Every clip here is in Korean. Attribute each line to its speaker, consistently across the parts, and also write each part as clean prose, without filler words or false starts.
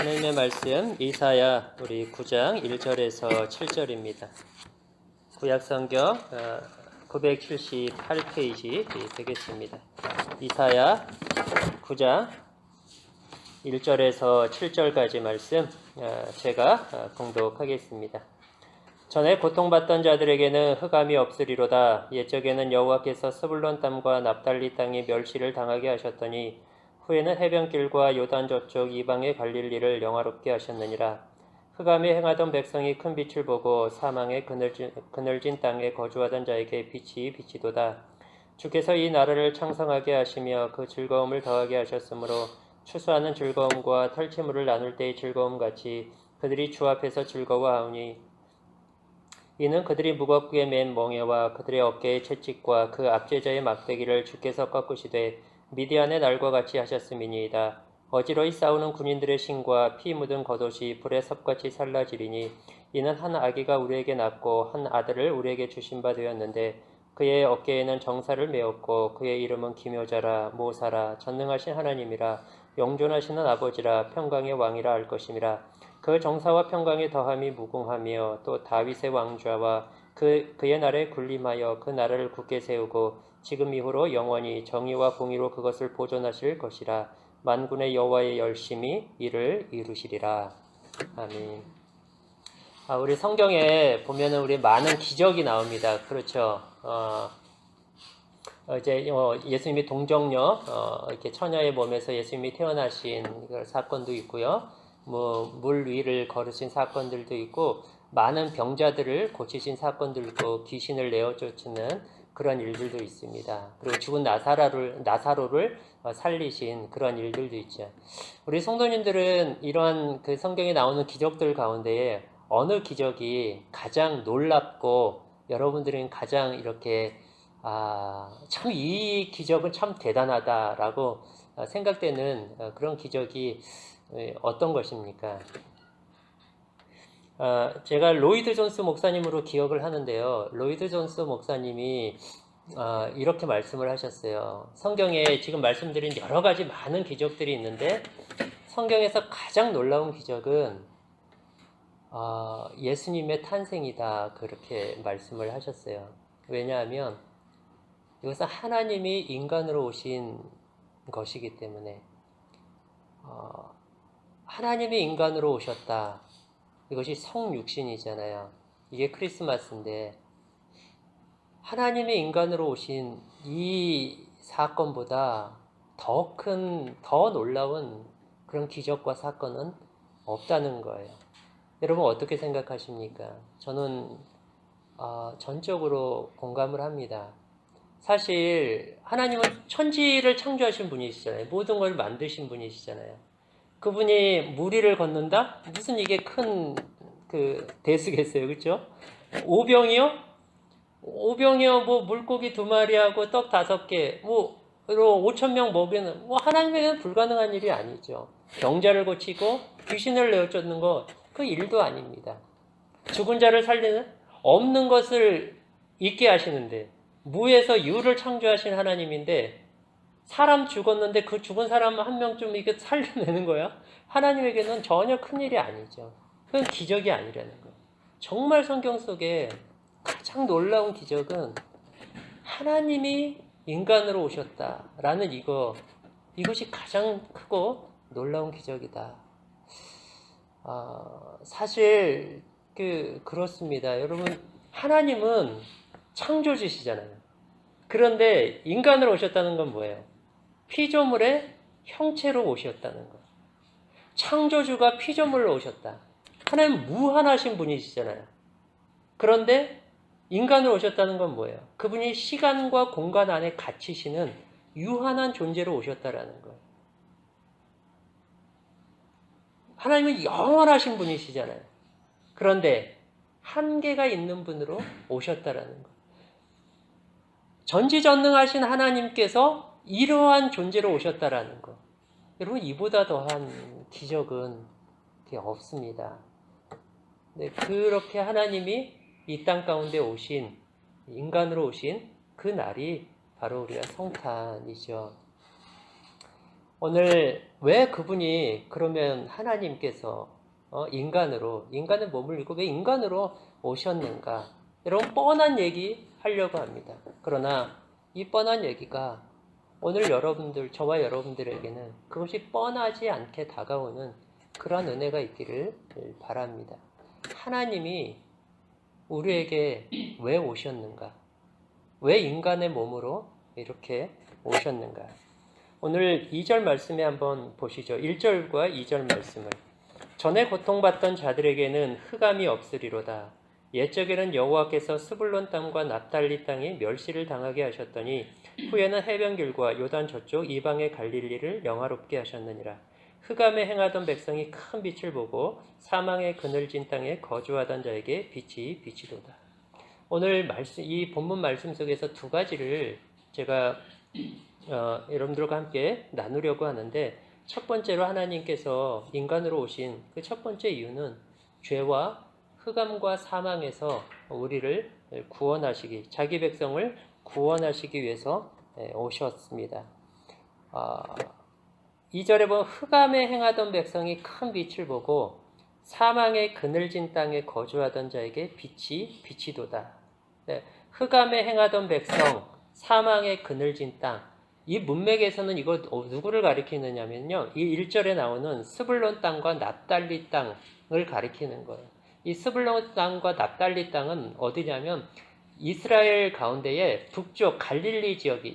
Speaker 1: 하나님의 말씀 이사야 우리 9장 1절에서 7절입니다. 구약성경 978페이지 되겠습니다. 이사야 9장 1절에서 7절까지 말씀 제가 봉독하겠습니다. 전에 고통받던 자들에게는 흑암이 없으리로다. 옛적에는 여호와께서 스불론 땅과 납달리 땅에 멸시를 당하게 하셨더니 후에는 해변길과 요단 저쪽 이방의 갈릴리를 영화롭게 하셨느니라. 흑암에 행하던 백성이 큰 빛을 보고 사망의 그늘진 땅에 거주하던 자에게 빛이 비치도다. 주께서 이 나라를 창성하게 하시며 그 즐거움을 더하게 하셨으므로 추수하는 즐거움과 탈취물을 나눌 때의 즐거움같이 그들이 주 앞에서 즐거워하오니 이는 그들이 무겁게 맨 멍에와 그들의 어깨의 채찍과 그 압제자의 막대기를 주께서 꺾으시되 미디안의 날과 같이 하셨음이니이다. 어지러이 싸우는 군인들의 신과 피 묻은 겉옷이 불의 섭같이 살라지리니 이는 한 아기가 우리에게 낳고 한 아들을 우리에게 주신 바 되었는데 그의 어깨에는 정사를 메었고 그의 이름은 기묘자라 모사라 전능하신 하나님이라 영존하시는 아버지라 평강의 왕이라 할 것임이라. 그 정사와 평강의 더함이 무궁하며 또 다윗의 왕좌와 그의 날에 군림하여 그 나라를 굳게 세우고 지금 이후로 영원히 정의와 공의로 그것을 보존하실 것이라. 만군의 여호와의 열심히 이를 이루시리라. 아멘. 우리 성경에 보면은 우리 많은 기적이 나옵니다. 그렇죠. 이제 예수님이 동정녀 이렇게 처녀의 몸에서 예수님이 태어나신 사건도 있고요. 물 위를 걸으신 사건들도 있고 많은 병자들을 고치신 사건들도 귀신을 내어 쫓는 그런 일들도 있습니다. 그리고 죽은 나사로를 살리신 그런 일들도 있죠. 우리 성도님들은 이러한 그 성경에 나오는 기적들 가운데에 어느 기적이 가장 놀랍고 여러분들은 가장 이렇게 참 이 기적은 참 대단하다라고 생각되는 그런 기적이 어떤 것입니까? 제가 로이드 존스 목사님으로 기억을 하는데요. 로이드 존스 목사님이 이렇게 말씀을 하셨어요. 성경에 지금 말씀드린 여러 가지 많은 기적들이 있는데 성경에서 가장 놀라운 기적은 예수님의 탄생이다. 그렇게 말씀을 하셨어요. 왜냐하면 이것은 하나님이 인간으로 오신 것이기 때문에 하나님이 인간으로 오셨다. 이것이 성육신이잖아요. 이게 크리스마스인데 하나님이 인간으로 오신 이 사건보다 더 놀라운 그런 기적과 사건은 없다는 거예요. 여러분 어떻게 생각하십니까? 저는 전적으로 공감을 합니다. 사실 하나님은 천지를 창조하신 분이시잖아요. 모든 걸 만드신 분이시잖아요. 그분이 물 위를 걷는다? 무슨 이게 큰 대수겠어요, 그렇죠? 오병이요? 물고기 2마리하고 떡 5개, 5,000명 먹이는 하나님에게는 불가능한 일이 아니죠. 병자를 고치고 귀신을 내어 쫓는 거 그 일도 아닙니다. 죽은 자를 살리는 없는 것을 있게 하시는데 무에서 유를 창조하신 하나님인데 사람 죽었는데 그 죽은 사람 한 명쯤 이렇게 살려내는 거야? 하나님에게는 전혀 큰일이 아니죠. 그건 기적이 아니라는 거예요. 정말 성경 속에 가장 놀라운 기적은 하나님이 인간으로 오셨다라는 이것이 가장 크고 놀라운 기적이다. 사실 그렇습니다. 여러분 하나님은 창조주시잖아요. 그런데 인간으로 오셨다는 건 뭐예요? 피조물의 형체로 오셨다는 거. 창조주가 피조물로 오셨다. 하나님은 무한하신 분이시잖아요. 그런데 인간으로 오셨다는 건 뭐예요? 그분이 시간과 공간 안에 갇히시는 유한한 존재로 오셨다라는 거예요. 하나님은 영원하신 분이시잖아요. 그런데 한계가 있는 분으로 오셨다라는 거예요. 전지전능하신 하나님께서 이러한 존재로 오셨다라는 거. 여러분 이보다 더한 기적은 없습니다. 네, 그렇게 하나님이 이 땅 가운데 오신 인간으로 오신 그 날이 바로 우리가 성탄이죠. 오늘 왜 그분이 그러면 하나님께서 인간의 몸을 입고 왜 인간으로 오셨는가? 여러분 뻔한 얘기 하려고 합니다. 그러나 이 뻔한 얘기가 오늘 저와 여러분들에게는 그것이 뻔하지 않게 다가오는 그러한 은혜가 있기를 바랍니다. 하나님이 우리에게 왜 오셨는가? 왜 인간의 몸으로 이렇게 오셨는가? 오늘 2절 말씀에 한번 보시죠. 1절과 2절 말씀을. 전에 고통받던 자들에게는 흑암이 없으리로다. 옛적에는 여호와께서 스불론 땅과 납달리 땅에 멸시를 당하게 하셨더니 후에는 해변길과 요단 저쪽 이방의 갈릴리를 영화롭게 하셨느니라. 흑암에 행하던 백성이 큰 빛을 보고 사망의 그늘진 땅에 거주하던 자에게 빛이 비치도다. 오늘 이 본문 말씀 속에서 두 가지를 제가 여러분들과 함께 나누려고 하는데, 첫 번째로 하나님께서 인간으로 오신 그 첫 번째 이유는 죄와 흑암과 사망에서 우리를 구원하시기, 자기 백성을 구원하시기 위해서 오셨습니다. 2절에 보면 흑암에 행하던 백성이 큰 빛을 보고 사망의 그늘진 땅에 거주하던 자에게 빛이 비치도다. 흑암에 행하던 백성, 사망의 그늘진 땅. 이 문맥에서는 이거 누구를 가리키느냐면요, 이 1절에 나오는 스불론 땅과 납달리 땅을 가리키는 거예요. 이 스불론 땅과 납달리 땅은 어디냐면 이스라엘 가운데에 북쪽 갈릴리 지역이,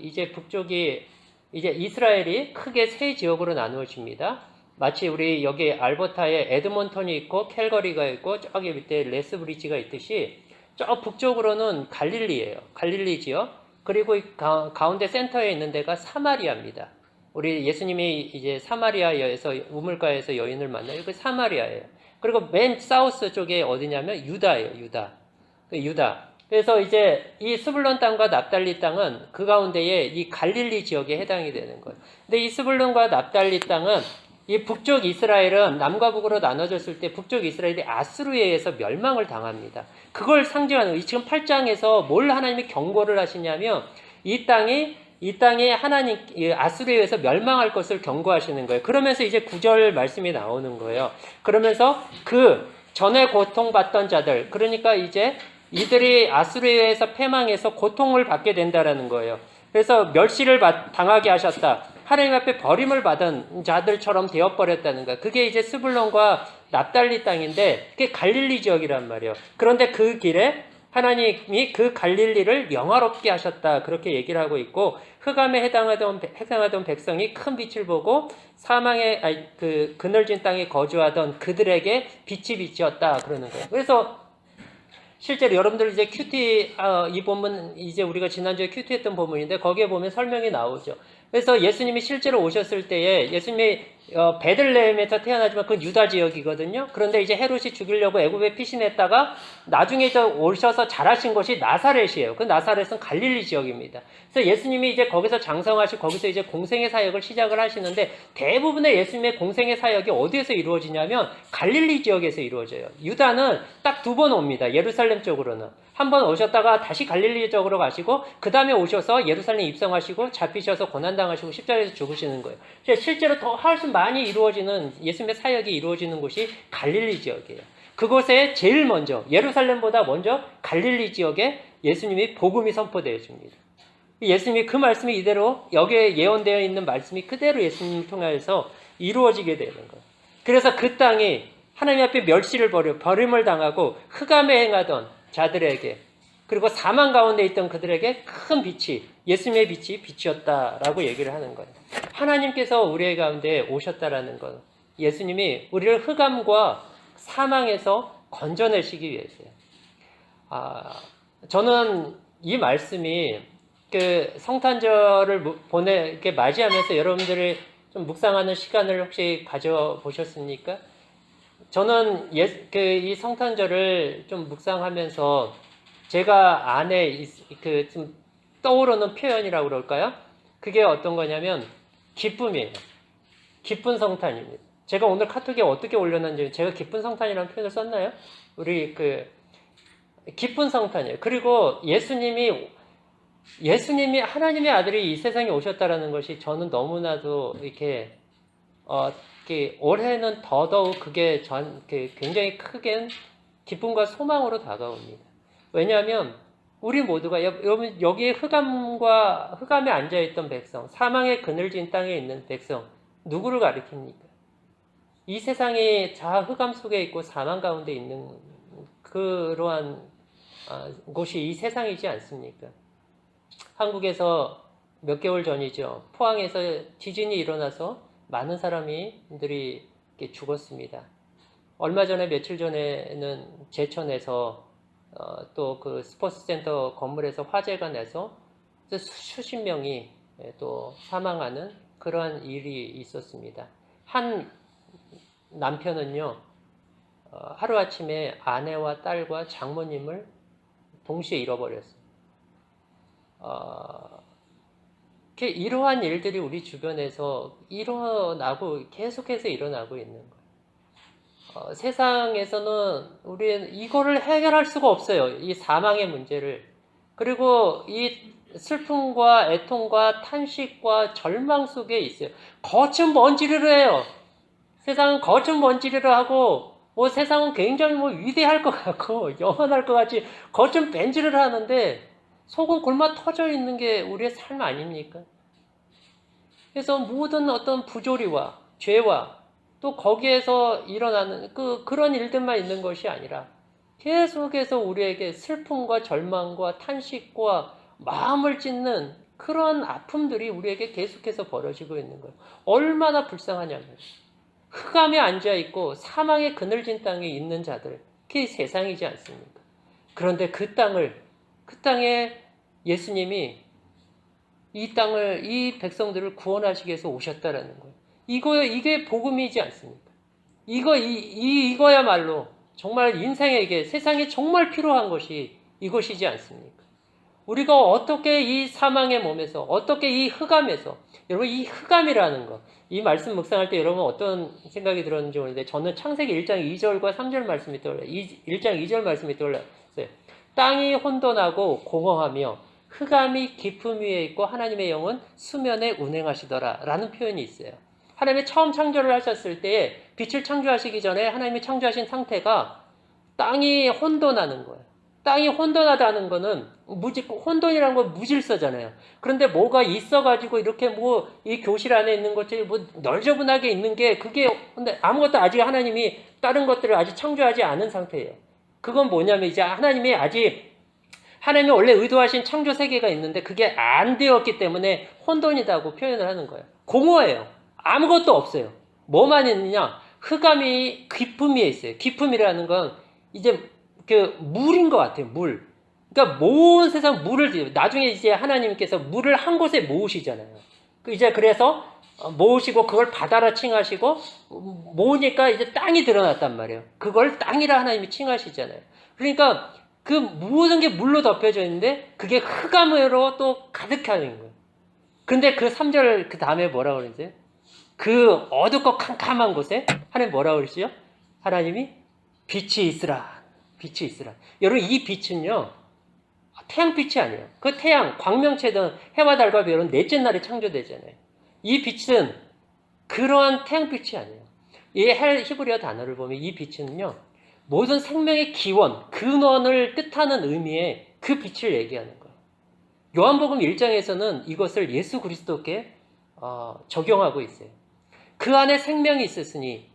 Speaker 1: 이제 이스라엘이 크게 세 지역으로 나누어집니다. 마치 우리 여기 알버타에 에드몬턴이 있고 캘거리가 있고 저기 밑에 레스브리지가 있듯이 저 북쪽으로는 갈릴리예요. 갈릴리 지역. 그리고 가운데 센터에 있는 데가 사마리아입니다. 우리 예수님이 이제 사마리아에서 우물가에서 여인을 만나요. 그 사마리아예요. 그리고 맨 사우스 쪽에 어디냐면 유다예요. 유다. 그래서 이제 이 스불론 땅과 납달리 땅은 그 가운데에 이 갈릴리 지역에 해당이 되는 거예요. 근데 이 스불론과 납달리 땅은 이 북쪽 이스라엘은 남과 북으로 나눠졌을 때 북쪽 이스라엘이 아수르에 의해서 멸망을 당합니다. 그걸 상징하는, 지금 8장에서 뭘 하나님이 경고를 하시냐면 이 땅이 아수르에 의해서 멸망할 것을 경고하시는 거예요. 그러면서 이제 9절 말씀이 나오는 거예요. 그러면서 그 전에 고통받던 자들, 그러니까 이제 이들이 아수르에 의해서 패망해서 고통을 받게 된다라는 거예요. 그래서 멸시를 당하게 하셨다. 하나님 앞에 버림을 받은 자들처럼 되어버렸다는 거야. 그게 이제 스불론과 납달리 땅인데 그게 갈릴리 지역이란 말이에요. 그런데 그 길에 하나님이 그 갈릴리를 영화롭게 하셨다. 그렇게 얘기를 하고 있고, 흑암에 해당하던 백성이 큰 빛을 보고 사망의 그 그늘진 땅에 거주하던 그들에게 빛이 비치었다. 그러는 거예요. 그래서 실제로 여러분들 이제 큐티, 이 본문 이제 우리가 지난주에 큐티했던 본문인데 거기에 보면 설명이 나오죠. 그래서 예수님이 실제로 오셨을 때에 예수님이 베들레헴에서 태어나지만 그건 유다 지역이거든요. 그런데 이제 헤롯이 죽이려고 애굽에 피신했다가 나중에 오셔서 자라신 것이 나사렛이에요. 그 나사렛은 갈릴리 지역입니다. 그래서 예수님이 이제 거기서 장성하시고 거기서 이제 공생의 사역을 시작을 하시는데 대부분의 예수님의 공생의 사역이 어디에서 이루어지냐면 갈릴리 지역에서 이루어져요. 유다는 딱 두 번 옵니다. 예루살렘 쪽으로는. 한 번 오셨다가 다시 갈릴리 쪽으로 가시고 그 다음에 오셔서 예루살렘 입성하시고 잡히셔서 고난당하시고 십자가에서 죽으시는 거예요. 실제로 더 훨씬 많이 이루어지는 예수님의 사역이 이루어지는 곳이 갈릴리 지역이에요. 그곳에 제일 먼저 예루살렘보다 먼저 갈릴리 지역에 예수님이 복음이 선포되어집니다. 예수님이 그 말씀이 이대로 여기에 예언되어 있는 말씀이 그대로 예수님을 통해서 이루어지게 되는 거예요. 그래서 그 땅이 하나님 앞에 멸시를 버림을 당하고 흑암에 행하던 자들에게, 그리고 사망 가운데 있던 그들에게 큰 빛이, 예수님의 빛이 비치었다라고 얘기를 하는 거예요. 하나님께서 우리 가운데 오셨다라는 것, 예수님이 우리를 흑암과 사망에서 건져내시기 위해서요. 저는 이 말씀이 그 성탄절을 이렇게 맞이하면서 여러분들이 좀 묵상하는 시간을 혹시 가져보셨습니까? 저는 이 성탄절을 좀 묵상하면서 제가 안에 좀 떠오르는 표현이라고 그럴까요? 그게 어떤 거냐면 기쁨이에요. 기쁜 성탄입니다. 제가 오늘 카톡에 어떻게 올려놨는지, 제가 기쁜 성탄이라는 표현을 썼나요? 우리 기쁜 성탄이에요. 그리고 예수님이 예수님이 하나님의 아들이 이 세상에 오셨다라는 것이 저는 너무나도 이렇게 올해는 더더욱 그게 굉장히 크게 기쁨과 소망으로 다가옵니다. 왜냐하면 우리 모두가 여러분 여기에 흑암에 앉아있던 백성, 사망의 그늘진 땅에 있는 백성 누구를 가리킵니까? 이 세상이 흑암 속에 있고 사망 가운데 있는 그러한 곳이 이 세상이지 않습니까? 한국에서 몇 개월 전이죠. 포항에서 지진이 일어나서 많은 사람들이 죽었습니다. 얼마 전에 며칠 전에는 제천에서 또 그 스포츠센터 건물에서 화재가 나서 수십 명이 또 사망하는 그러한 일이 있었습니다. 한 남편은요, 하루아침에 아내와 딸과 장모님을 동시에 잃어버렸어요. 이러한 일들이 우리 주변에서 계속해서 일어나고 있는 거예요. 세상에서는 우리는 이거를 해결할 수가 없어요. 이 사망의 문제를. 그리고 이 슬픔과 애통과 탄식과 절망 속에 있어요. 거친 먼지를 해요. 세상은 거친 먼지를 하고, 세상은 굉장히 위대할 것 같고, 영원할 것 같이 거친 벤지를 하는데, 속은 골마 터져 있는 게 우리의 삶 아닙니까? 그래서 모든 어떤 부조리와 죄와 또 거기에서 일어나는 그런 일들만 있는 것이 아니라 계속해서 우리에게 슬픔과 절망과 탄식과 마음을 찢는 그런 아픔들이 우리에게 계속해서 벌어지고 있는 거예요. 얼마나 불쌍하냐면 흑암에 앉아있고 사망의 그늘진 땅에 있는 자들, 그게 세상이지 않습니까? 그런데 그 땅에 예수님이 이 백성들을 구원하시기 위해서 오셨다라는 거예요. 이게 복음이지 않습니까? 이거야말로 정말 인생에게 세상에 정말 필요한 것이 이것이지 않습니까? 우리가 어떻게 이 사망의 몸에서, 어떻게 이 흑암에서, 여러분 이 흑암이라는 거, 이 말씀 묵상할 때 여러분 어떤 생각이 들었는지 모르는데 저는 창세기 1장 2절과 3절 말씀이 떠올라요. 1장 2절 말씀이 떠올라요. 땅이 혼돈하고 공허하며 흑암이 깊음 위에 있고 하나님의 영은 수면에 운행하시더라 라는 표현이 있어요. 하나님이 처음 창조를 하셨을 때에 빛을 창조하시기 전에 하나님이 창조하신 상태가 땅이 혼돈하는 거예요. 땅이 혼돈하다는 거는 혼돈이라는 건 무질서잖아요. 그런데 뭐가 있어가지고 이렇게 이 교실 안에 있는 것들이 널저분하게 있는 게 근데 아무것도 아직 하나님이 다른 것들을 아직 창조하지 않은 상태예요. 그건 뭐냐면 이제 하나님이 원래 의도하신 창조 세계가 있는데 그게 안 되었기 때문에 혼돈이다고 표현을 하는 거예요. 공허해요. 아무것도 없어요. 뭐만 있느냐? 흑암이 깊음 위에 있어요. 깊음이라는 건 이제 물인 것 같아요. 물. 그러니까 모은 세상 나중에 이제 하나님께서 물을 한 곳에 모으시잖아요. 그래서 모으시고 그걸 바다라 칭하시고 모으니까 이제 땅이 드러났단 말이에요. 그걸 땅이라 하나님이 칭하시잖아요. 그러니까 그 모든 게 물로 덮여져 있는데 그게 흑암으로 또 가득하는 거예요. 근데 그 3절 그 다음에 뭐라고 그러세요? 그 어둡고 캄캄한 곳에 하나님 뭐라고 그러시죠? 하나님이 빛이 있으라. 빛이 있으라. 여러분 이 빛은요. 태양빛이 아니에요. 그 태양, 광명체든 해와 달과 별은 넷째 날에 창조되잖아요. 이 빛은 그러한 태양빛이 아니에요. 이 히브리어 단어를 보면 이 빛은요. 모든 생명의 기원, 근원을 뜻하는 의미의 그 빛을 얘기하는 거예요. 요한복음 1장에서는 이것을 예수 그리스도께 적용하고 있어요. 그 안에 생명이 있었으니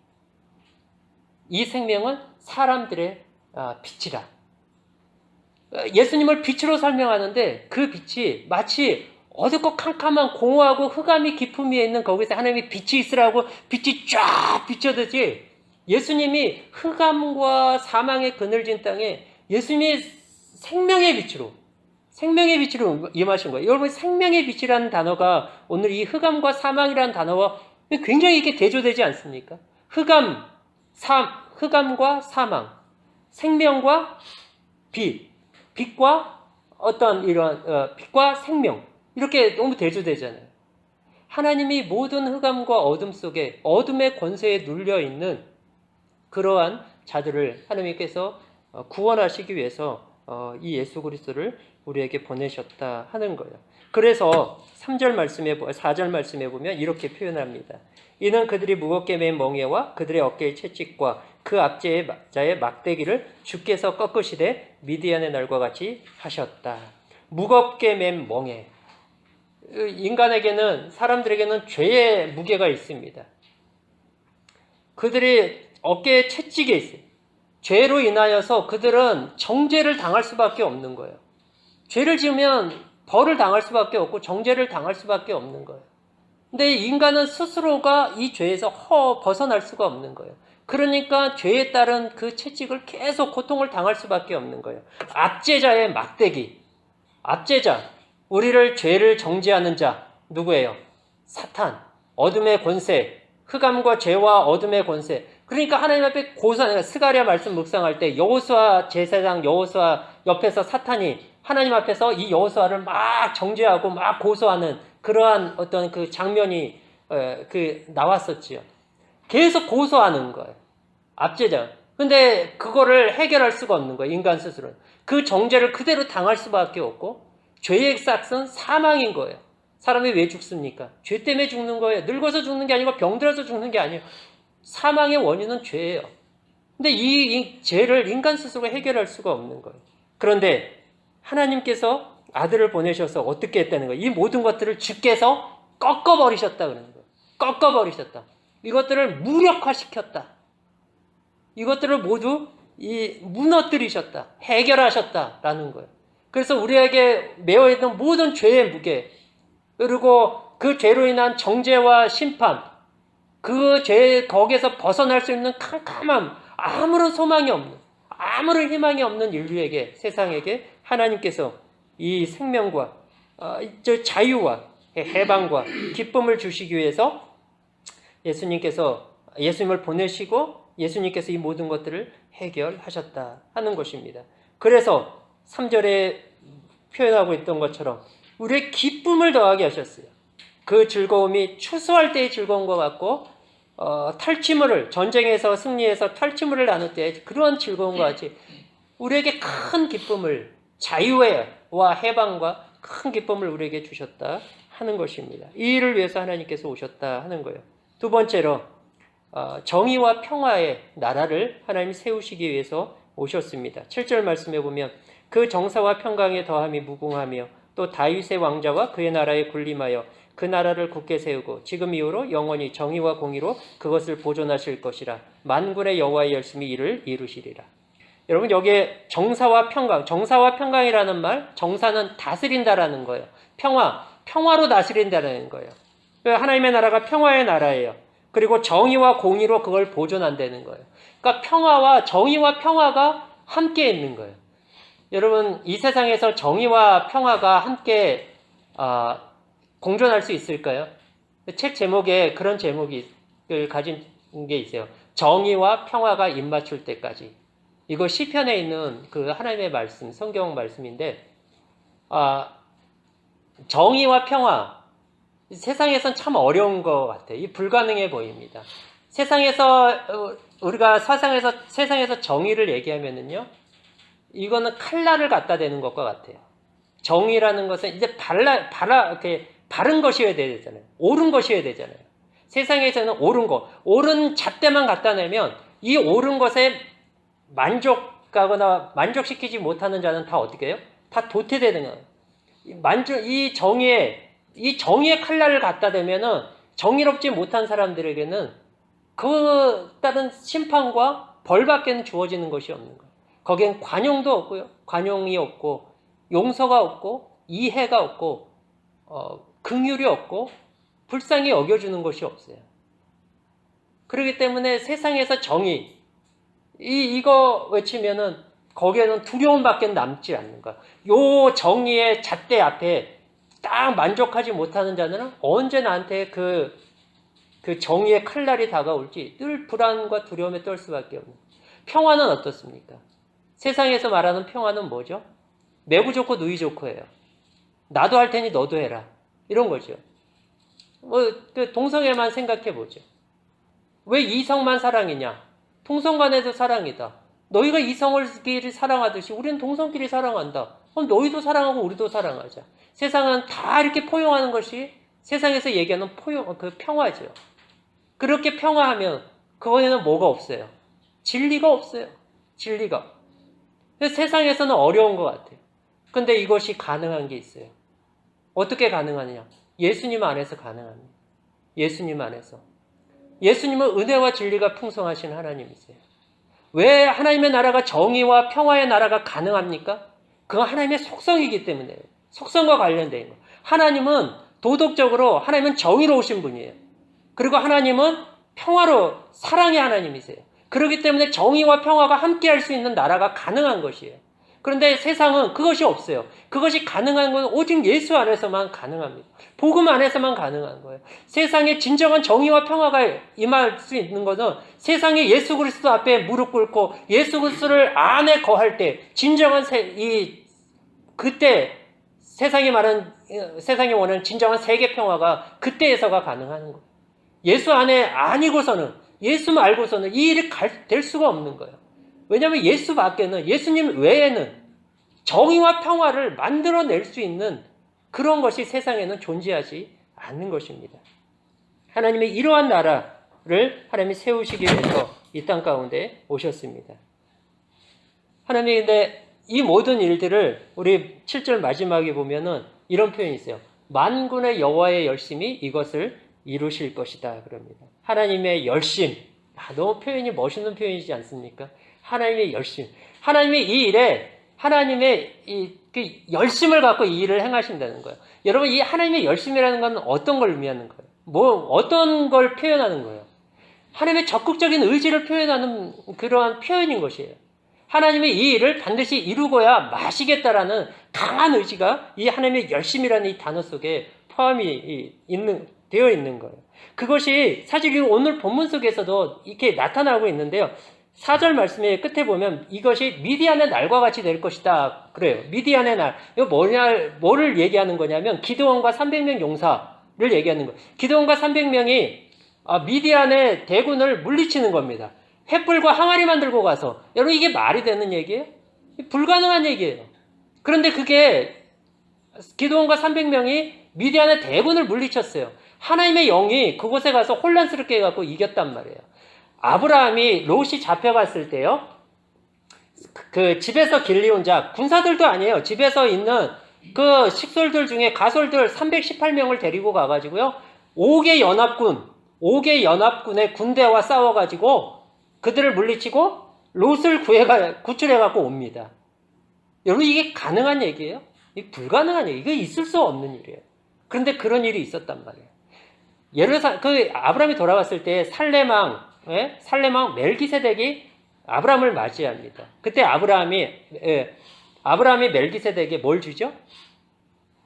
Speaker 1: 이 생명은 사람들의 빛이라. 예수님을 빛으로 설명하는데 그 빛이 마치 어둡고 캄캄한 공허하고 흑암이 깊음 위에 있는 거기서 하나님이 빛이 있으라고 빛이 쫙 비춰듯이 예수님이 흑암과 사망의 그늘진 땅에 예수님이 생명의 빛으로 임하신 거예요. 여러분 생명의 빛이라는 단어가 오늘 이 흑암과 사망이라는 단어와 굉장히 이렇게 대조되지 않습니까? 흑암과 사망, 생명과 빛과 어떤 이런 빛과 생명 이렇게 너무 대조되잖아요. 하나님이 모든 흑암과 어둠 속에 어둠의 권세에 눌려 있는 그러한 자들을 하나님께서 구원하시기 위해서 이 예수 그리스도를 우리에게 보내셨다 하는 거예요. 그래서 4절 말씀에 보면 이렇게 표현합니다. 이는 그들이 무겁게 맨 멍에와 그들의 어깨의 채찍과 그 앞제의 자의 막대기를 주께서 꺾으시되 미디안의 날과 같이 하셨다. 무겁게 맨 멍에. 인간에게는, 사람들에게는 죄의 무게가 있습니다. 그들이 어깨에 채찍이 있어요. 죄로 인하여서 그들은 정죄를 당할 수밖에 없는 거예요. 죄를 지으면 벌을 당할 수밖에 없고 정죄를 당할 수밖에 없는 거예요. 근데 인간은 스스로가 이 죄에서 벗어날 수가 없는 거예요. 그러니까 죄에 따른 그 채찍을 계속 고통을 당할 수밖에 없는 거예요. 압제자의 막대기. 압제자. 우리를 죄를 정죄하는 자. 누구예요? 사탄. 어둠의 권세. 흑암과 죄와 어둠의 권세. 그러니까 하나님 앞에 스가랴 말씀 묵상할 때 여호수아 제사장 여호수아 옆에서 사탄이 하나님 앞에서 이 여호수아를 막 정죄하고 막 고소하는 그러한 어떤 그 장면이 나왔었지요. 계속 고소하는 거예요. 압제자. 근데 그거를 해결할 수가 없는 거예요. 인간 스스로는. 그 정죄를 그대로 당할 수밖에 없고 죄의 싹은 사망인 거예요. 사람이 왜 죽습니까? 죄 때문에 죽는 거예요. 늙어서 죽는 게 아니고 병들어서 죽는 게 아니에요. 사망의 원인은 죄예요. 근데 이 죄를 인간 스스로 해결할 수가 없는 거예요. 그런데 하나님께서 아들을 보내셔서 어떻게 했다는 거예요? 이 모든 것들을 주께서 꺾어버리셨다 그러는 거예요. 꺾어버리셨다. 이것들을 무력화시켰다. 이것들을 모두 무너뜨리셨다. 해결하셨다라는 거예요. 그래서 우리에게 매어있는 모든 죄의 무게, 그리고 그 죄로 인한 정죄와 심판, 그 죄 거기에서 벗어날 수 있는 캄캄함, 아무런 소망이 없는, 아무런 희망이 없는 인류에게, 세상에게 하나님께서 이 생명과 자유와 해방과 기쁨을 주시기 위해서 예수님을 보내시고 예수님께서 이 모든 것들을 해결하셨다 하는 것입니다. 그래서 3절에 표현하고 있던 것처럼 우리의 기쁨을 더하게 하셨어요. 그 즐거움이 추수할 때의 즐거운 것 같고 전쟁에서 승리해서 탈취물을 나눌 때 그런 즐거움과 같이 우리에게 큰 기쁨을, 자유와 해방과 큰 기쁨을 우리에게 주셨다 하는 것입니다. 이 일을 위해서 하나님께서 오셨다 하는 거예요. 두 번째로 정의와 평화의 나라를 하나님이 세우시기 위해서 오셨습니다. 7절 말씀에 보면 그 정사와 평강에 더함이 무궁하며 또 다윗의 왕자와 그의 나라에 군림하여 그 나라를 굳게 세우고 지금 이후로 영원히 정의와 공의로 그것을 보존하실 것이라. 만군의 여호와의 열심히 이를 이루시리라. 여러분, 여기에 정사와 평강이라는 말, 정사는 다스린다라는 거예요. 평화로 다스린다라는 거예요. 하나님의 나라가 평화의 나라예요. 그리고 정의와 공의로 그걸 보존한다는 거예요. 그러니까 정의와 평화가 함께 있는 거예요. 여러분, 이 세상에서 정의와 평화가 함께 공존할 수 있을까요? 책 제목에 그런 제목을 가진 게 있어요. 정의와 평화가 입맞출 때까지. 이거 시편에 있는 그 하나님의 말씀, 성경 말씀인데, 정의와 평화, 세상에선 참 어려운 것 같아요. 이 불가능해 보입니다. 우리가 세상에서 정의를 얘기하면은요, 이거는 칼날을 갖다 대는 것과 같아요. 정의라는 것은 이제 바른 것이어야 되잖아요. 옳은 것이어야 되잖아요. 세상에서는 옳은 잣대만 갖다 내면 이 옳은 것에 만족하거나 만족시키지 못하는 자는 다 어떻게 해요? 다 도태되는 거예요. 이 정의의 칼날을 갖다 대면은 정의롭지 못한 사람들에게는 그 따른 심판과 벌밖에는 주어지는 것이 없는 거예요. 거기엔 관용도 없고요. 관용이 없고 용서가 없고 이해가 없고 긍휼이 없고 불쌍히 여겨주는 것이 없어요. 그렇기 때문에 세상에서 정의 이거 외치면은 거기에는 두려움밖에 남지 않는 거야. 요 정의의 잣대 앞에 딱 만족하지 못하는 자는 언제 나한테 그 정의의 칼날이 다가올지 늘 불안과 두려움에 떨 수밖에 없는. 평화는 어떻습니까? 세상에서 말하는 평화는 뭐죠? 내부 좋고 누이 좋고예요. 나도 할 테니 너도 해라. 이런 거죠. 동성애만 생각해 보죠. 왜 이성만 사랑이냐? 동성 간에도 사랑이다. 너희가 이성끼리 사랑하듯이 우리는 동성끼리 사랑한다. 그럼 너희도 사랑하고 우리도 사랑하자. 세상은 다 이렇게 포용하는 것이 세상에서 얘기하는 평화죠. 그렇게 평화하면 그거에는 뭐가 없어요? 진리가 없어요. 진리가. 세상에서는 어려운 것 같아요. 근데 이것이 가능한 게 있어요. 어떻게 가능하느냐? 예수님 안에서 가능합니다. 예수님 안에서. 예수님은 은혜와 진리가 풍성하신 하나님이세요. 왜 하나님의 나라가 정의와 평화의 나라가 가능합니까? 그건 하나님의 속성이기 때문에 속성과 관련된 거. 하나님은 도덕적으로 하나님은 정의로우신 분이에요. 그리고 하나님은 평화로 사랑의 하나님이세요. 그렇기 때문에 정의와 평화가 함께 할 수 있는 나라가 가능한 것이에요. 그런데 세상은 그것이 없어요. 그것이 가능한 건 오직 예수 안에서만 가능합니다. 복음 안에서만 가능한 거예요. 세상에 진정한 정의와 평화가 임할 수 있는 것은 세상에 예수 그리스도 앞에 무릎 꿇고 예수 그리스도를 안에 거할 때 진정한 그때 세상이 원하는 진정한 세계 평화가 그때에서가 가능한 거예요. 예수 안에 아니고서는 예수 말고서는 이 일이 될 수가 없는 거예요. 왜냐하면 예수 밖에는 예수님 외에는 정의와 평화를 만들어낼 수 있는 그런 것이 세상에는 존재하지 않는 것입니다. 하나님의 이러한 나라를 하나님이 세우시기 위해서 이 땅 가운데 오셨습니다. 하나님이 근데 이 모든 일들을 우리 7절 마지막에 보면은 이런 표현이 있어요. 만군의 여호와의 열심이 이것을 이루실 것이다 그럽니다. 하나님의 열심. 너무 표현이 멋있는 표현이지 않습니까? 하나님의 열심. 하나님의 이 일에 하나님의 그 열심을 갖고 이 일을 행하신다는 거예요. 여러분, 이 하나님의 열심이라는 건 어떤 걸 의미하는 거예요? 어떤 걸 표현하는 거예요? 하나님의 적극적인 의지를 표현하는 그러한 표현인 것이에요. 하나님의 이 일을 반드시 이루고야 마시겠다라는 강한 의지가 이 하나님의 열심이라는 이 단어 속에 포함이 되어 있는 거예요. 그것이 사실 오늘 본문 속에서도 이렇게 나타나고 있는데요. 4절 말씀의 끝에 보면 이것이 미디안의 날과 같이 될 것이다. 그래요. 미디안의 날. 이거 뭐를 얘기하는 거냐면 기드온과 300명 용사를 얘기하는 거예요. 기드온과 300명이 미디안의 대군을 물리치는 겁니다. 횃불과 항아리만 들고 가서. 여러분, 이게 말이 되는 얘기예요? 불가능한 얘기예요. 그런데 그게 기드온과 300명이 미디안의 대군을 물리쳤어요. 하나님의 영이 그곳에 가서 혼란스럽게 해갖고 이겼단 말이에요. 아브라함이 롯이 잡혀갔을 때요. 그 집에서 길리온 자, 군사들도 아니에요. 집에서 있는 그 식솔들 중에 가솔들 318명을 데리고 가가지고요. 5개 연합군의 군대와 싸워가지고 그들을 물리치고 롯을 구출해갖고 옵니다. 여러분, 이게 가능한 얘기예요? 이게 불가능한 얘기예요. 이게 있을 수 없는 일이에요. 그런데 그런 일이 있었단 말이에요. 아브라함이 돌아갔을 때 살레망 멜기세덱이 아브라함을 맞이합니다. 그때 아브라함이 멜기세덱에게 뭘 주죠?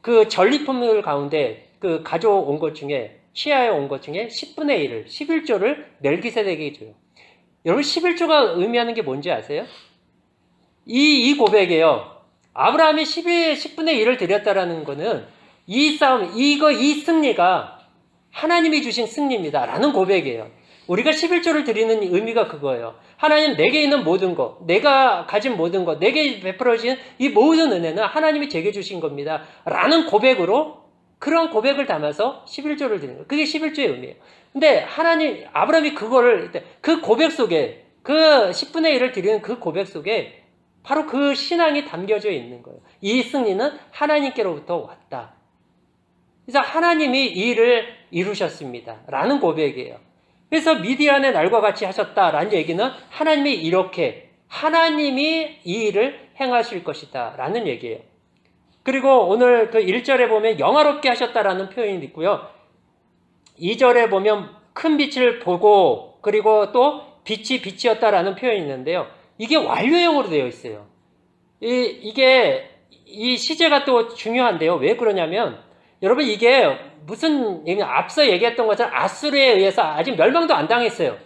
Speaker 1: 그 전리품들 가운데 그 가져온 것 중에 시야에 온 것 중에 10분의 1을 11조를 멜기세덱에게 줘요. 여러분, 11조가 의미하는 게 뭔지 아세요? 이 고백이에요. 아브라함이 10분의 1을 드렸다라는 거는 이 승리가 하나님이 주신 승리입니다. 라는 고백이에요. 우리가 11조를 드리는 의미가 그거예요. 하나님, 내게 있는 모든 것, 내가 가진 모든 것, 내게 베풀어진 이 모든 은혜는 하나님이 제게 주신 겁니다. 라는 고백으로, 그런 고백을 담아서 11조를 드리는 거예요. 그게 11조의 의미예요. 근데 아브라함이 그 고백 속에, 그 10분의 1을 드리는 그 고백 속에 바로 그 신앙이 담겨져 있는 거예요. 이 승리는 하나님께로부터 왔다. 그래서 하나님이 이 일을 이루셨습니다. 라는 고백이에요. 그래서 미디안의 날과 같이 하셨다라는 얘기는 하나님이 이 일을 행하실 것이다. 라는 얘기예요. 그리고 오늘 그 1절에 보면 영화롭게 하셨다라는 표현이 있고요. 2절에 보면 큰 빛을 보고 그리고 또 빛이 빛이었다라는 표현이 있는데요. 이게 완료형으로 되어 있어요. 이게 이 시제가 또 중요한데요. 왜 그러냐면 여러분, 이게 앞서 얘기했던 것처럼 아수르에 의해서 아직 멸망도 안 당했어요.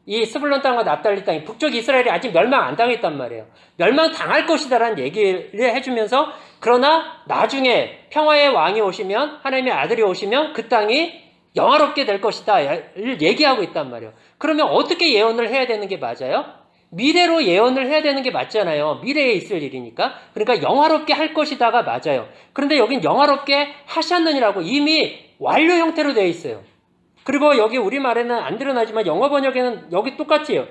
Speaker 1: 이 스불론 땅과 납달리 땅이 북쪽 이스라엘이 아직 멸망 안 당했단 말이에요. 멸망 당할 것이다라는 얘기를 해주면서 그러나 나중에 평화의 왕이 오시면 하나님의 아들이 오시면 그 땅이 영화롭게 될 것이다를 얘기하고 있단 말이에요. 그러면 어떻게 예언을 해야 되는 게 맞아요? 미래로 예언을 해야 되는 게 맞잖아요. 미래에 있을 일이니까. 그러니까 영화롭게 할 것이다가 맞아요. 그런데 여긴 영화롭게 하셨느니라고 이미 완료 형태로 되어 있어요. 그리고 여기 우리말에는 안 드러나지만 영어 번역에는 여기 똑같이요.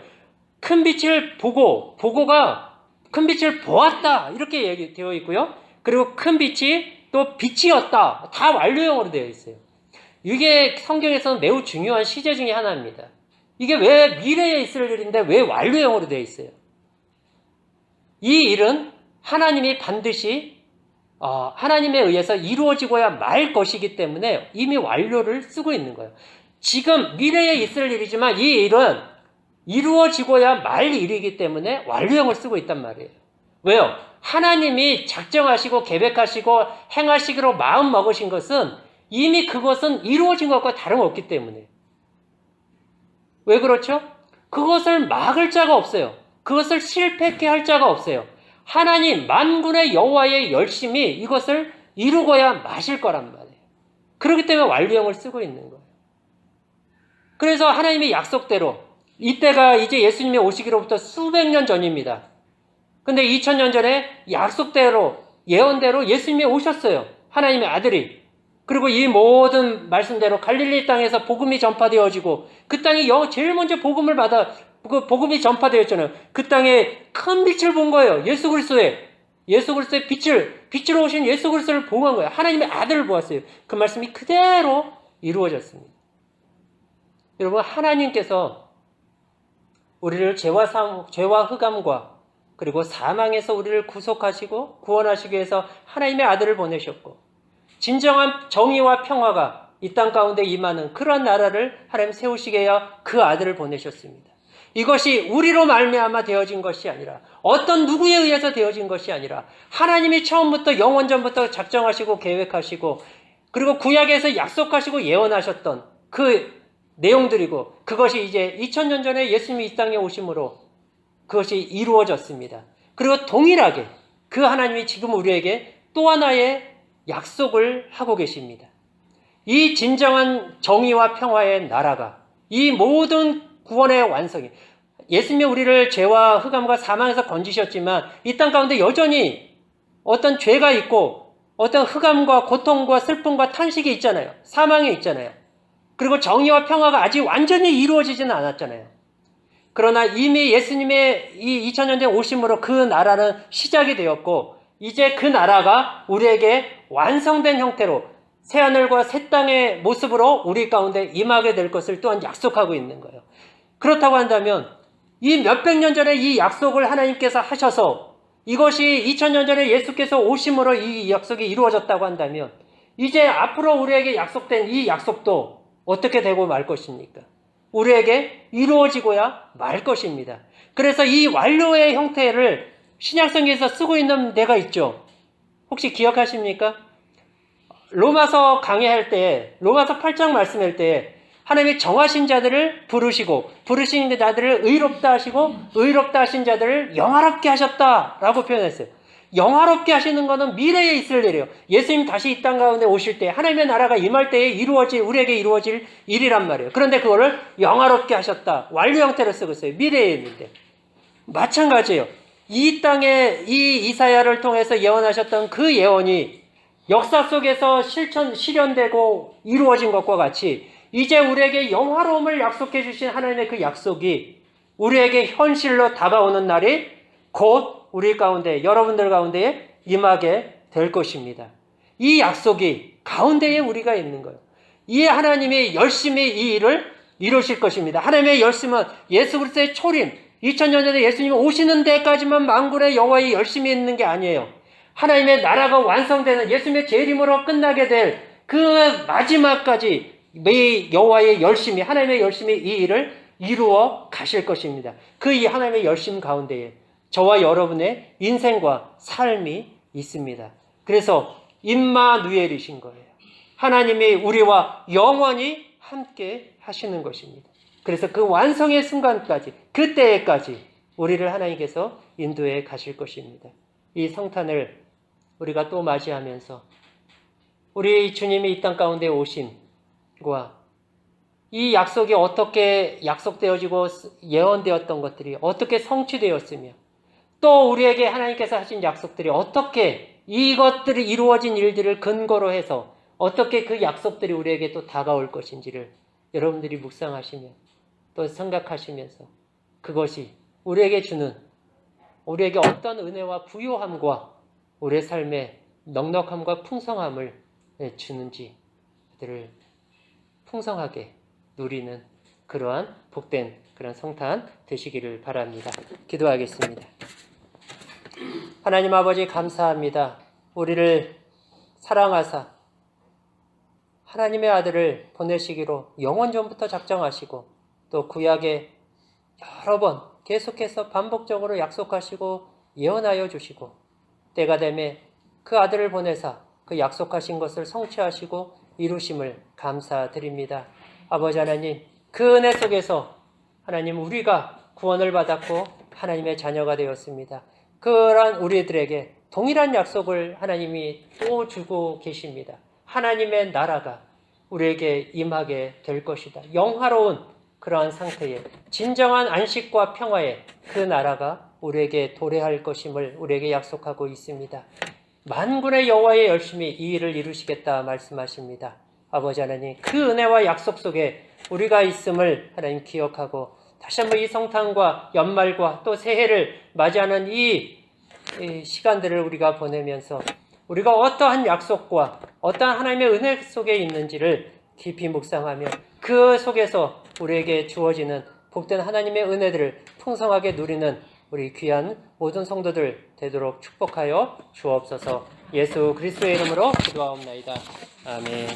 Speaker 1: 큰 빛을 보고가 큰 빛을 보았다. 이렇게 얘기되어 있고요. 그리고 큰 빛이 또 빛이었다. 다 완료형으로 되어 있어요. 이게 성경에서는 매우 중요한 시제 중에 하나입니다. 이게 왜 미래에 있을 일인데 왜 완료형으로 되어 있어요? 이 일은 하나님이 반드시 하나님에 의해서 이루어지고야 말 것이기 때문에 이미 완료를 쓰고 있는 거예요. 지금 미래에 있을 일이지만 이 일은 이루어지고야 말 일이기 때문에 완료형을 쓰고 있단 말이에요. 왜요? 하나님이 작정하시고 계획하시고 행하시기로 마음 먹으신 것은 이미 그것은 이루어진 것과 다름없기 때문에. 왜 그렇죠? 그것을 막을 자가 없어요. 그것을 실패케 할 자가 없어요. 하나님 만군의 여호와의 열심이 이것을 이루고야 마실 거란 말이에요. 그렇기 때문에 완료형을 쓰고 있는 거예요. 그래서 하나님의 약속대로 이때가 이제 예수님이 오시기로부터 수백 년 전입니다. 근데 2000년 전에 약속대로 예언대로 예수님이 오셨어요. 하나님의 아들이. 그리고 이 모든 말씀대로 갈릴리 땅에서 복음이 전파되어지고 그 땅이 제일 먼저 복음이 전파되었잖아요. 그 땅에 큰 빛을 본 거예요. 예수 그리스도의 빛으로 오신 예수 그리스도를 보한 거예요. 하나님의 아들을 보았어요. 그 말씀이 그대로 이루어졌습니다. 여러분, 하나님께서 우리를 죄와 흑암과 그리고 사망에서 우리를 구속하시고 구원하시기 위해서 하나님의 아들을 보내셨고 진정한 정의와 평화가 이 땅 가운데 임하는 그런 나라를 하나님 세우시게 하여 그 아들을 보내셨습니다. 이것이 우리로 말미암아 되어진 것이 아니라 어떤 누구에 의해서 되어진 것이 아니라 하나님이 처음부터 영원전부터 작정하시고 계획하시고 그리고 구약에서 약속하시고 예언하셨던 그 내용들이고 그것이 이제 2000년 전에 예수님이 이 땅에 오심으로 그것이 이루어졌습니다. 그리고 동일하게 그 하나님이 지금 우리에게 또 하나의 약속을 하고 계십니다. 이 진정한 정의와 평화의 나라가 이 모든 구원의 완성이 예수님이 우리를 죄와 흑암과 사망에서 건지셨지만 이 땅 가운데 여전히 어떤 죄가 있고 어떤 흑암과 고통과 슬픔과 탄식이 있잖아요. 사망이 있잖아요. 그리고 정의와 평화가 아직 완전히 이루어지지는 않았잖아요. 그러나 이미 예수님의 이 2000년 전 오심으로 그 나라는 시작이 되었고 이제 그 나라가 우리에게 완성된 형태로 새하늘과 새 땅의 모습으로 우리 가운데 임하게 될 것을 또한 약속하고 있는 거예요. 그렇다고 한다면 이 몇백 년 전에 이 약속을 하나님께서 하셔서 이것이 2000년 전에 예수께서 오심으로 이 약속이 이루어졌다고 한다면 이제 앞으로 우리에게 약속된 이 약속도 어떻게 되고 말 것입니까? 우리에게 이루어지고야 말 것입니다. 그래서 이 완료의 형태를 신약성경에서 쓰고 있는 데가 있죠. 혹시 기억하십니까? 로마서 강의할 때, 로마서 8장 말씀할 때 하나님이 정하신 자들을 부르시고 부르신 자들을 의롭다 하시고 의롭다 하신 자들을 영화롭게 하셨다라고 표현했어요. 영화롭게 하시는 것은 미래에 있을 일이에요. 예수님 다시 이 땅 가운데 오실 때 하나님의 나라가 임할 때에 우리에게 이루어질 일이란 말이에요. 그런데 그거를 영화롭게 하셨다. 완료 형태로 쓰고 있어요. 미래에 있는데. 마찬가지예요. 이 땅에 이 이사야를 통해서 예언하셨던 그 예언이 역사 속에서 실현되고 이루어진 것과 같이 이제 우리에게 영화로움을 약속해 주신 하나님의 그 약속이 우리에게 현실로 다가오는 날이 곧 우리 가운데 여러분들 가운데에 임하게 될 것입니다. 이 약속이 가운데에 우리가 있는 거예요. 이 하나님이 열심히 이 일을 이루실 것입니다. 하나님의 열심은 예수 그리스도의 초림 2000년 전에 예수님이 오시는 데까지만 만군의 여호와의 열심히 있는 게 아니에요. 하나님의 나라가 완성되는 예수님의 재림으로 끝나게 될 그 마지막까지 매 여호와의 열심히 하나님의 열심히 이 일을 이루어 가실 것입니다. 그 이 하나님의 열심 가운데에 저와 여러분의 인생과 삶이 있습니다. 그래서 임마누엘이신 거예요. 하나님이 우리와 영원히 함께 하시는 것입니다. 그래서 그 완성의 순간까지 그때까지 우리를 하나님께서 인도해 가실 것입니다. 이 성탄을 우리가 또 맞이하면서 우리 주님이 이 땅 가운데 오심과 이 약속이 어떻게 약속되어지고 예언되었던 것들이 어떻게 성취되었으며 또 우리에게 하나님께서 하신 약속들이 어떻게 이것들이 이루어진 일들을 근거로 해서 어떻게 그 약속들이 우리에게 또 다가올 것인지를 여러분들이 묵상하시며 또 생각하시면서 그것이 우리에게 주는 우리에게 어떤 은혜와 부요함과 우리의 삶의 넉넉함과 풍성함을 주는지 그들을 풍성하게 누리는 그러한 복된 그런 성탄 되시기를 바랍니다. 기도하겠습니다. 하나님 아버지 감사합니다. 우리를 사랑하사 하나님의 아들을 보내시기로 영원전부터 작정하시고 또 구약에 여러 번 계속해서 반복적으로 약속하시고 예언하여 주시고 때가 되매 그 아들을 보내사 그 약속하신 것을 성취하시고 이루심을 감사드립니다. 아버지 하나님, 그 은혜 속에서 하나님 우리가 구원을 받았고 하나님의 자녀가 되었습니다. 그러한 우리들에게 동일한 약속을 하나님이 또 주고 계십니다. 하나님의 나라가 우리에게 임하게 될 것이다. 영화로운 그러한 상태에 진정한 안식과 평화에 그 나라가 우리에게 도래할 것임을 우리에게 약속하고 있습니다. 만군의 여호와의 열심히 이 일을 이루시겠다 말씀하십니다. 아버지 하나님, 그 은혜와 약속 속에 우리가 있음을 하나님 기억하고 다시 한번 이 성탄과 연말과 또 새해를 맞이하는 이 시간들을 우리가 보내면서 우리가 어떠한 약속과 어떠한 하나님의 은혜 속에 있는지를 깊이 묵상하며 그 속에서 우리에게 주어지는 복된 하나님의 은혜들을 풍성하게 누리는 우리 귀한 모든 성도들 되도록 축복하여 주옵소서. 예수 그리스도의 이름으로 기도하옵나이다. 아멘.